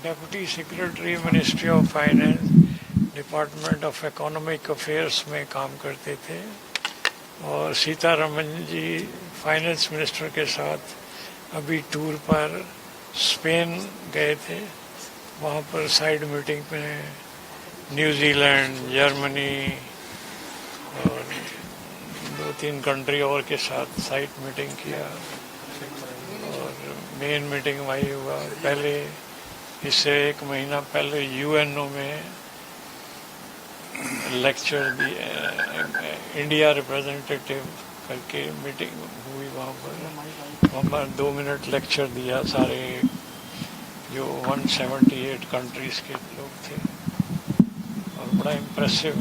Deputy secretary ministry of finance department of economic affairs में काम करते थे और सीतारमन जी फाइनेंस मिनिस्टर के साथ अभी टूर पर स्पेन गए थे। वहाँ पर साइड मीटिंग में न्यूजीलैंड, जर्मनी और 2-3 कंट्री और के साथ साइड मीटिंग किया और मेन मीटिंग वही हुआ। पहले इससे 1 महीना पहले यूएनओ में लेक्चर दिया, इंडिया रिप्रेजेंटेटिव करके मीटिंग हुई वहाँ पर 2 मिनट लेक्चर दिया। सारे जो 178 कंट्रीज के लोग थे और बड़ा इम्प्रेसिव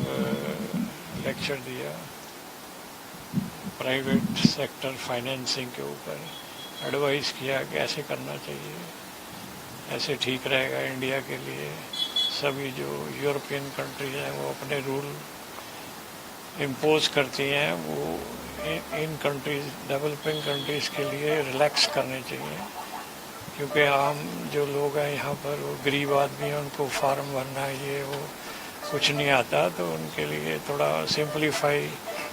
लेक्चर दिया प्राइवेट सेक्टर फाइनेंसिंग के ऊपर। एडवाइस किया कि ऐसे करना चाहिए, ऐसे ठीक रहेगा इंडिया के लिए। सभी जो यूरोपियन कंट्रीज हैं वो अपने रूल इम्पोज करती हैं, वो इन कंट्रीज, डेवलपिंग कंट्रीज के लिए रिलैक्स करने चाहिए, क्योंकि आम जो लोग हैं यहाँ पर वो गरीब आदमी हैं, उनको फार्म भरना ये वो कुछ नहीं आता, तो उनके लिए थोड़ा सिंपलीफाई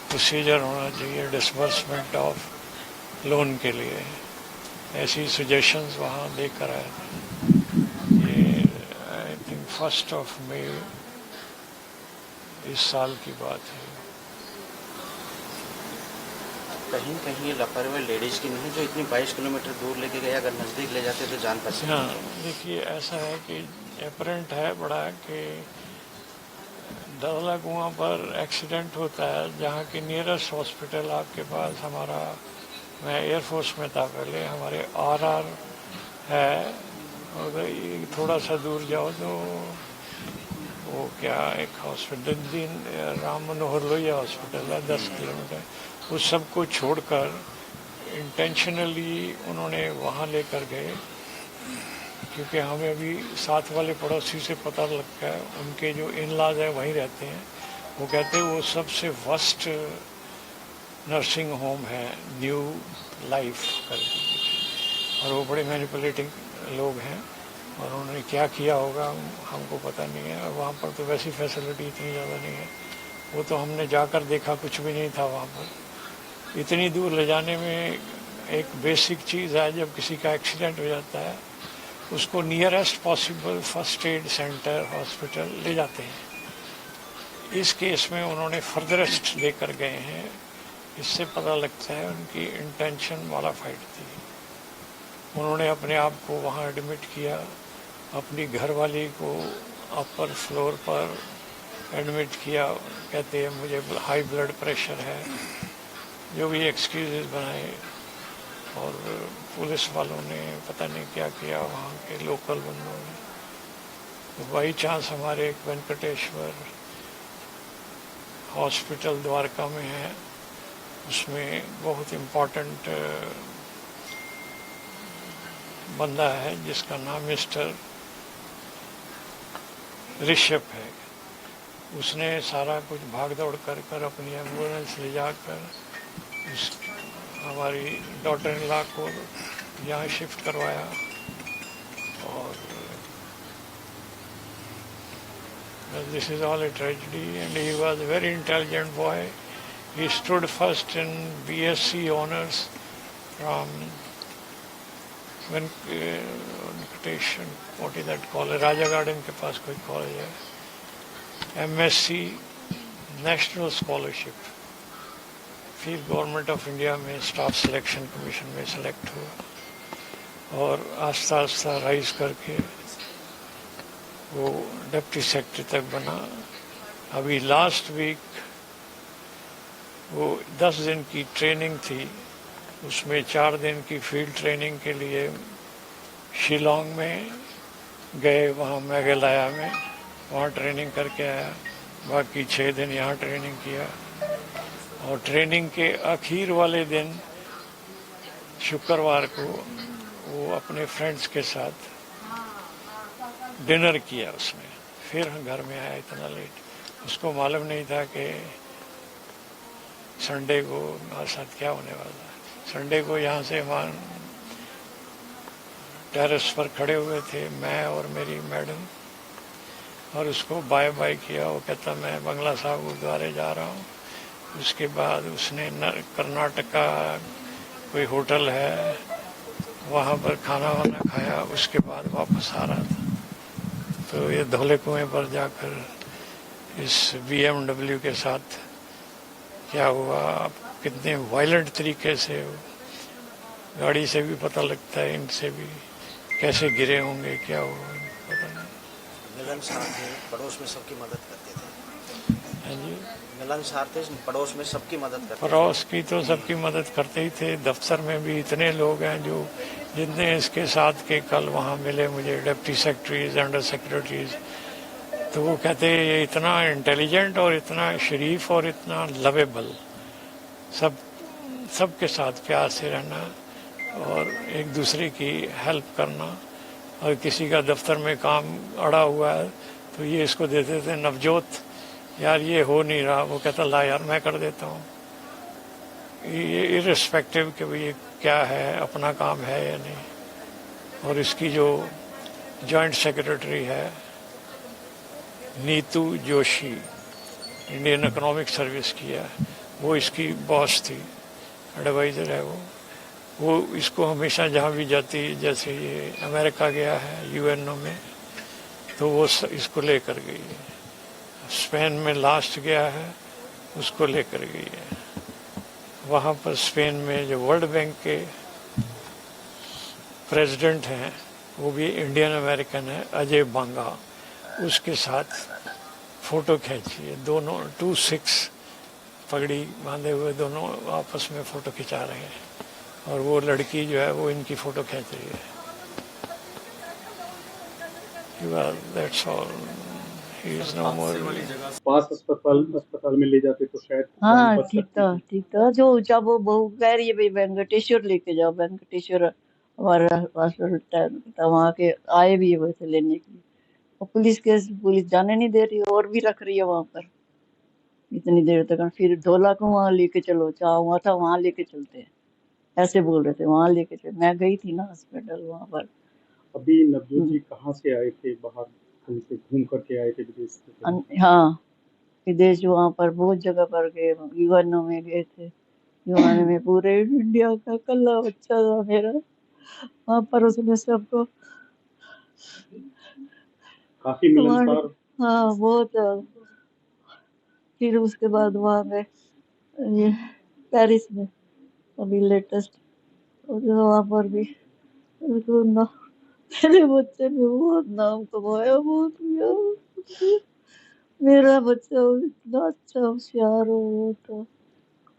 प्रोसीजर होना चाहिए डिसबर्समेंट ऑफ लोन के लिए। ऐसी सजेशंस वहाँ लेकर आए थे। ये आई थिंक 1 मई इस साल की बात है। कहीं कहीं लापरवाही लेडीज की नहीं, जो इतनी 22 किलोमीटर दूर लेके गए, अगर नज़दीक ले जाते तो जान बच। हाँ, देखिए ऐसा है कि अपरेंट है बड़ा कि दरला कुआं पर एक्सीडेंट होता है, जहाँ की नियरेस्ट हॉस्पिटल आपके पास हमारा, मैं एयरफोर्स में था पहले, हमारे आरआर है, और थोड़ा सा दूर जाओ तो वो क्या एक हॉस्पिटल राम मनोहर लोहिया हॉस्पिटल है 10 किलोमीटर। उस सब को छोड़कर इंटेंशनली उन्होंने वहाँ लेकर गए, क्योंकि हमें अभी साथ वाले पड़ोसी से पता लगता है, उनके जो इन-लॉज है वहीं रहते हैं। वो कहते हैं वो सबसे वर्स्ट नर्सिंग होम है न्यू लाइफ करके, और वो बड़े मैनिपुलेटिंग लोग हैं, और उन्होंने क्या किया होगा हमको पता नहीं है। और वहाँ पर तो वैसी फैसिलिटी इतनी ज़्यादा नहीं है, वो तो हमने जाकर देखा कुछ भी नहीं था वहाँ पर। इतनी दूर ले जाने में एक बेसिक चीज़ है, जब किसी का एक्सीडेंट हो जाता है उसको nearest possible first aid centre hospital ले जाते हैं। इस केस में उन्होंने फर्दरेस्ट लेकर गए हैं, इससे पता लगता है उनकी इंटेंशन वाला फाइट थी। उन्होंने अपने आप को वहाँ एडमिट किया, अपनी घरवाली को अपर फ्लोर पर एडमिट किया, कहते हैं मुझे हाई ब्लड प्रेशर है, जो भी एक्सक्यूजेस बनाए। और पुलिस वालों ने पता नहीं क्या किया, वहाँ के लोकल बंदों ने। तो बाई चांस हमारे एक वेंकटेश्वर हॉस्पिटल द्वारका में है, उसमें बहुत इम्पोर्टेंट बंदा है जिसका नाम मिस्टर ऋषभ है। उसने सारा कुछ भाग दौड़ कर अपनी एम्बुलेंस ले जाकर हमारी डॉटर इन लॉ को यहाँ शिफ्ट करवाया। और this is all a tragedy, and he was a very intelligent boy. He stood first in BSc honors from Venkatesh, what is that college? Raja Garden के पास कोई college है। MSc national scholarship, फिर government of India में staff selection commission में select हुआ, और आस्ता आस्ता राइज करके वो डिप्टी सेक्रेटरी तक बना। अभी लास्ट वीक वो 10 दिन की ट्रेनिंग थी, उसमें 4 दिन की फील्ड ट्रेनिंग के लिए शिलोंग में गए, वहाँ मेघालय में, वहाँ ट्रेनिंग करके आया। बाकी 6 दिन यहाँ ट्रेनिंग किया, और ट्रेनिंग के आखिर वाले दिन शुक्रवार को वो अपने फ्रेंड्स के साथ डिनर किया उसने। फिर घर में आया इतना लेट, उसको मालूम नहीं था कि संडे को हमारे साथ क्या होने वाला है। संडे को यहाँ से वहाँ टेरेस पर खड़े हुए थे, मैं और मेरी मैडम, और उसको बाय बाय किया। वो कहता मैं बंगला साहब गुरुद्वारे जा रहा हूँ। उसके बाद उसने कर्नाटक का कोई होटल है वहाँ पर खाना वाना खाया, उसके बाद वापस आ रहा था। तो ये धौले कुएं पर जाकर इस BMW के साथ क्या हुआ, कितने वायलेंट तरीके से, गाड़ी से भी पता लगता है, इनसे भी कैसे गिरे होंगे, क्या हुआ पता नहीं। मिलनसार थे, पड़ोस में सबकी मदद करते थे। हाँ जी, मिलनसार थे, पड़ोस में सबकी मदद करते थे। पड़ोस की तो सबकी मदद करते ही थे। दफ्तर में भी इतने लोग हैं जो जितने इसके साथ के कल वहाँ मिले मुझे, डिप्टी सेक्रेटरीज, अंडर सेक्रेटरीज, तो वो कहते ये इतना इंटेलिजेंट और इतना शरीफ और इतना लवेबल, सबके साथ प्यार से रहना और एक दूसरे की हेल्प करना। और किसी का दफ्तर में काम अड़ा हुआ है तो ये इसको देते थे, नवजोत यार ये हो नहीं रहा, वो कहता ला यार मैं कर देता हूँ। ये इर्रिस्पेक्टिव कि भाई ये क्या है, अपना काम है या नहीं। और इसकी जो जॉइंट सेक्रेटरी है Neetu Joshi, Indian economic service की है, वो इसकी बॉस थी, एडवाइज़र है वो इसको हमेशा जहाँ भी जाती, जैसे ये अमेरिका गया है UNO में, तो वो इसको लेकर गई है। स्पेन में लास्ट गया है, उसको लेकर गई है। वहाँ पर स्पेन में जो वर्ल्ड बैंक के प्रेसिडेंट हैं वो भी इंडियन अमेरिकन है, अजय बांगा, उसके साथ फ़ोटो खींची है। दोनों 2-6 पगड़ी बांधे हुए दोनों आपस में फ़ोटो खिंचा रहे हैं, और वो लड़की जो है वो इनकी फ़ोटो खींच रही है। That's all. He is no more. पास अस्पताल में ले जाते तो शायद हाँ जान बच ठीक सकती था थी। ठीक था। जो जब वो बहू कह रही है भाई वेंकटेश्वर लेके जाओ, वेंकटेश्वर हमारा हॉस्पिटल था, वहाँ के आए भी है वैसे लेने के लिए, और पुलिस जाने नहीं दे रही, और भी रख रही है वहाँ पर इतनी देर तक। फिर धोला को वहाँ लेके चलो, जहाँ हुआ था वहाँ लेके चलते हैं, ऐसे बोल रहे थे, वहाँ लेके चल। मैं गई थी ना हॉस्पिटल वहाँ पर। अभी नवजोत जी कहाँ से आए थे? बाहर कहीं से घूम करके आए थे विदेश से कहीं? हाँ विदेश, वहाँ पर बहुत जगह पर गए, यूएनओ में गए थे। यूएनओ में पूरे इंडिया का कल्ला बच्चा था मेरा, वहाँ पर उसने सबको काफी मिलनसार। हाँ बहुत। फिर उसके बाद वहाँ गए ये पेरिस में, अभी लेटेस्ट, वहाँ पर भी उसको मेरे बच्चे ने बहुत नाम कमाया, बहुत किया। मेरा बच्चा इतना अच्छा होशियार हो था,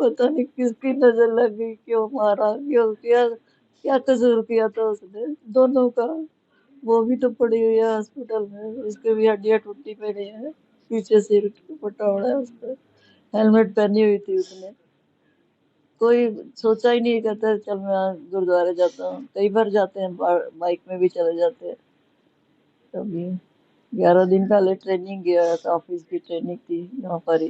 पता नहीं किसकी नजर लग गई, क्यों मारा, क्यों क्या क्या कसूर किया था उसने दोनों का। वो भी तो पड़ी हुई है हॉस्पिटल में, उसके भी हड्डियां टूटी पड़ी है, पीछे सिर फटा हुआ है उसका, हेलमेट पहनी हुई थी उसने। कोई सोचा ही नहीं, कहता चल मैं गुरुद्वारे जाता हूँ, कई बार जाते हैं, बाइक में भी चले जाते हैं। तभी 11 दिन पहले ट्रेनिंग गया था, ऑफिस की ट्रेनिंग थी यहाँ पर ही।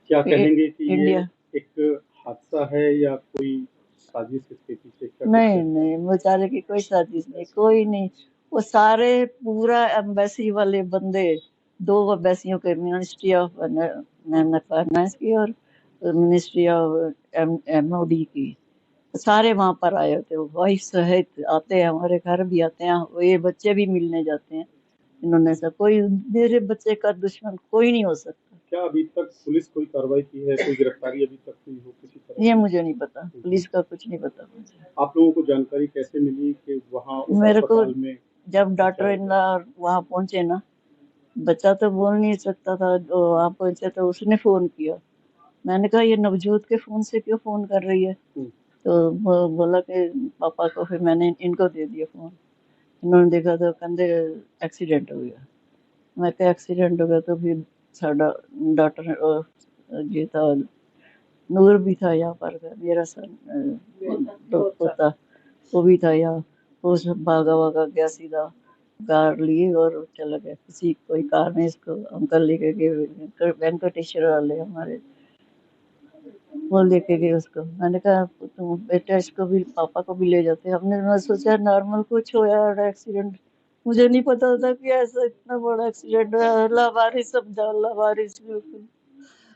क्या कहेंगे कि ये इंडिया एक हादसा है या कोई साजिश इसके पीछे? क्या नहीं नहीं, बेचारे की कोई साजिश नहीं, कोई नहीं। वो सारे पूरा एम्बेसी वाले बंदे, 2 एम्बेसियों के, मिनिस्ट्री ऑफ फाइनेंस की और मिनिस्ट्री ऑफ MOD की, सारे वहां पर आए होते, वाइफ सहित आते हैं, हमारे घर भी आते हैं, ये बच्चे भी मिलने जाते हैं। इन्होंने सब, कोई मेरे बच्चे का दुश्मन कोई नहीं हो सकता। क्या अभी तक पुलिस कोई कार्रवाई की है? कोई गिरफ्तारी अभी तक हुई हो किसी तरह? ये मुझे नहीं पता, पुलिस का कुछ नहीं पता मुझे। आप लोगों को जानकारी कैसे मिली कि वहाँ उस मेरे को अस्पताल में? जब डॉक्टर इनला वहाँ पहुंचे ना, बच्चा तो बोल नहीं सकता था, वहाँ पहुंचे तो उसने फोन किया। मैंने कहा ये नवजोत के फोन से क्यों फोन कर रही है? तो वो बोला कि पापा को, फिर मैंने इनको दे दिया फोन। इन्होंने देखा तो कहते एक्सीडेंट हो गया। मैं क्या एक्सीडेंट हो गया? तो फिर साडा डॉक्टर ये था, नूर भी था यहाँ पर, मेरा सन पोता, वो भी था यहाँ। वो सब भागा भागा गया, सीधा कार लिए और चला गया, किसी कोई कार में इसको अंकल लेके गए, वेंकटेश्वर वाले हमारे। वो लेके गए उसको। मैंने कहा तुम बेटा इसको भी पापा को भी ले जाते। हमने मैं सोचा नॉर्मल कुछ होया और एक्सीडेंट, मुझे नहीं पता था कि ऐसा इतना बड़ा एक्सीडेंट हुआ। लावारिस समझा, लावारिस बिल्कुल।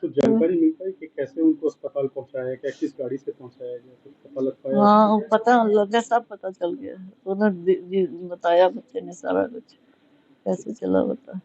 कुछ जानकारी मिल पाई कि कैसे उनको अस्पताल पहुंचाया गया, किस गाड़ी से पहुंचाया गया, कुछ पता लग पाया? हाँ पता लगा, सब पता चल गया। उन्होंने बताया बच्चे ने सारा कुछ कैसे चला बता।